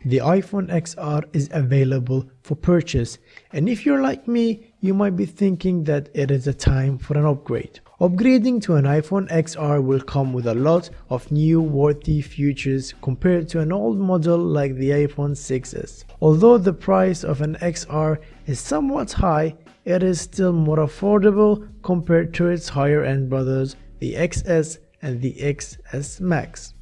the iPhone XR is available for purchase, and if you're like me, you might be thinking that it is a time for an upgrade. Upgrading to an iPhone XR will come with a lot of new worthy features compared to an old model like the iPhone 6s. Although the price of an XR is somewhat high, it is still more affordable compared to its higher end brothers, the XS and the XS Max.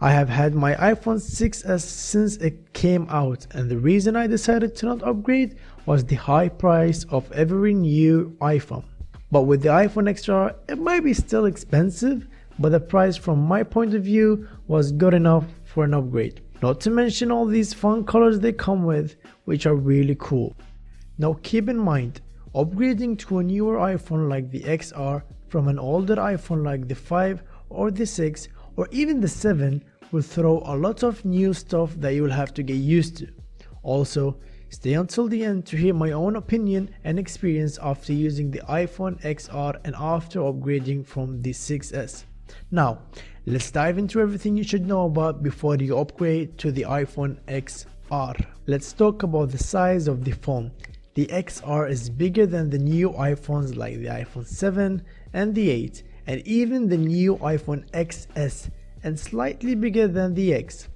I have had my iPhone 6s since it came out, and the reason I decided to not upgrade was the high price of every new iPhone. But with the iPhone XR, it might be still expensive, but the price from my point of view was good enough for an upgrade. Not to mention all these fun colors they come with, which are really cool. Now keep in mind, upgrading to a newer iPhone like the XR from an older iPhone like the 5 or the 6 or even the 7 will throw a lot of new stuff that you will have to get used to. Also, stay until the end to hear my own opinion and experience after using the iPhone XR and after upgrading from the 6s. Now, let's dive into everything you should know about before you upgrade to the iPhone XR. Let's talk about the size of the phone. The XR is bigger than the new iPhones like the iPhone 7 and the 8, and even the new iPhone XS, and slightly bigger than the X.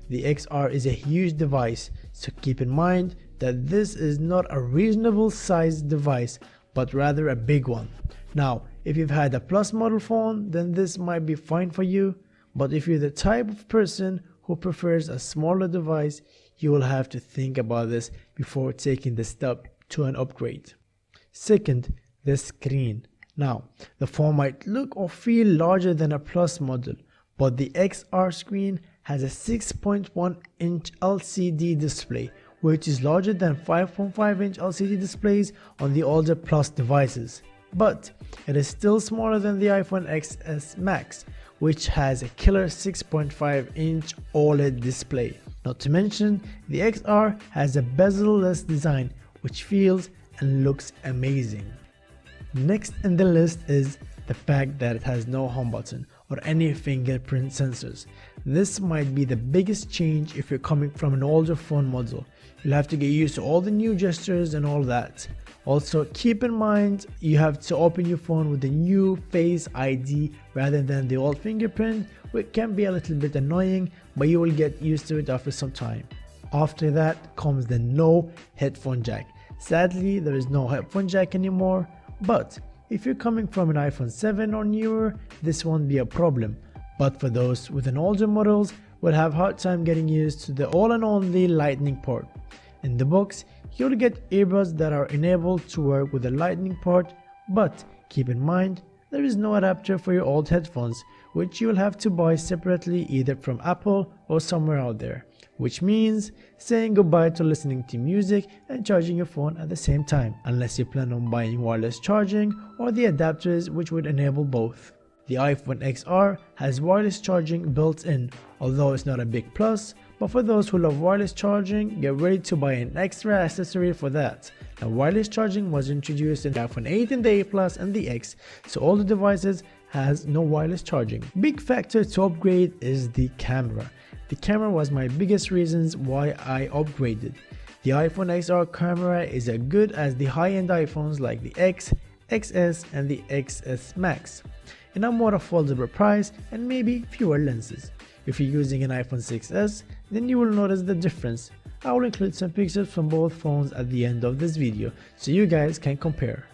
The XR is a huge device, so keep in mind that this is not a reasonable sized device, but rather a big one. Now, if you've had a Plus model phone, then this might be fine for you, but if you're the type of person who prefers a smaller device, you will have to think about this before taking the step to an upgrade. Second, the screen. Now, the phone might look or feel larger than a Plus model, but the XR screen has a 6.1-inch LCD display, which is larger than 5.5-inch LCD displays on the older Plus devices. But it is still smaller than the iPhone XS Max, which has a killer 6.5-inch OLED display. Not to mention, the XR has a bezel-less design, which feels and looks amazing. Next in the list is the fact that it has no home button or any fingerprint sensors. This might be the biggest change if you're coming from an older phone model. You'll have to get used to all the new gestures and all that. Also, keep in mind you have to open your phone with the new Face ID rather than the old fingerprint, which can be a little bit annoying, but you will get used to it after some time. After that comes the no headphone jack. Sadly, there is no headphone jack anymore, but if you're coming from an iPhone 7 or newer, this won't be a problem. But for those with an older models, will have hard time getting used to the all and only lightning port. In the box, you'll get earbuds that are enabled to work with the lightning port, but keep in mind, there is no adapter for your old headphones, which you will have to buy separately either from Apple or somewhere out there. Which means saying goodbye to listening to music and charging your phone at the same time, unless you plan on buying wireless charging or the adapters which would enable both. The iPhone XR has wireless charging built in, although it's not a big plus, but for those who love wireless charging, get ready to buy an extra accessory for that. Now, wireless charging was introduced in the iPhone 8 and the 8 Plus and the X, so all the devices has no wireless charging. Big factor to upgrade is the camera. The camera was my biggest reasons why I upgraded. The iPhone XR camera is as good as the high-end iPhones like the X, XS and the XS Max, in a more affordable price and maybe fewer lenses. If you're using an iPhone 6s, then you will notice the difference. I will include some pictures from both phones at the end of this video so you guys can compare.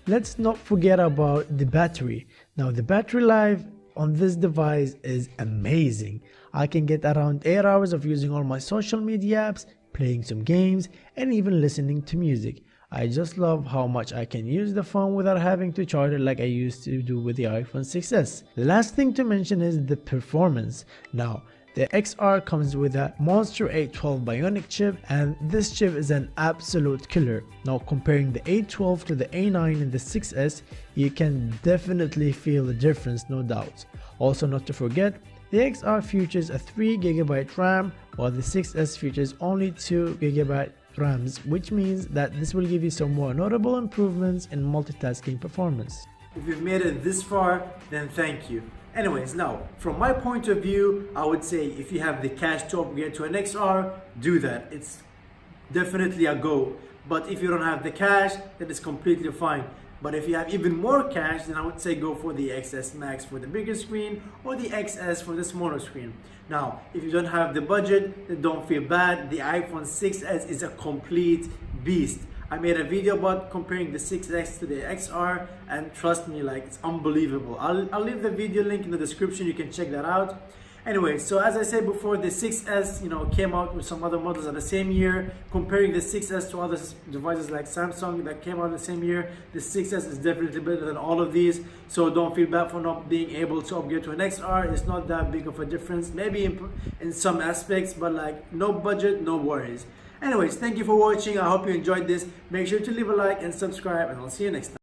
Let's not forget about the battery. Now, the battery life on this device is amazing. I can get around 8 hours of using all my social media apps, playing some games, and even listening to music. I just love how much I can use the phone without having to charge it like I used to do with the iPhone 6s. The last thing to mention is the performance. Now, the XR comes with a Monster 812 Bionic chip, and this chip is an absolute killer. Now, comparing the 812 to the A9 and the 6s, you can definitely feel the difference, no doubt. Also, not to forget, the XR features a 3GB RAM, while the 6s features only 2GB RAMs, which means that this will give you some more notable improvements in multitasking performance. If you've made it this far, then thank you. Anyways, now from my point of view, I would say if you have the cash to upgrade to an XR, do that. It's definitely a go. But if you don't have the cash, then it's completely fine. But if you have even more cash, then I would say go for the XS Max for the bigger screen or the XS for the smaller screen. Now, if you don't have the budget, then don't feel bad. The iPhone 6s is a complete beast. I made a video about comparing the 6X to the XR, and trust me, like, it's unbelievable. I'll leave the video link in the description, you can check that out. Anyway, so as I said before, the 6S, came out with some other models at the same year. Comparing the 6S to other devices like Samsung that came out in the same year, the 6S is definitely better than all of these. So don't feel bad for not being able to upgrade to an XR. It's not that big of a difference, maybe in some aspects, but like no budget, no worries. Anyways, thank you for watching. I hope you enjoyed this. Make sure to leave a like and subscribe, and I'll see you next time.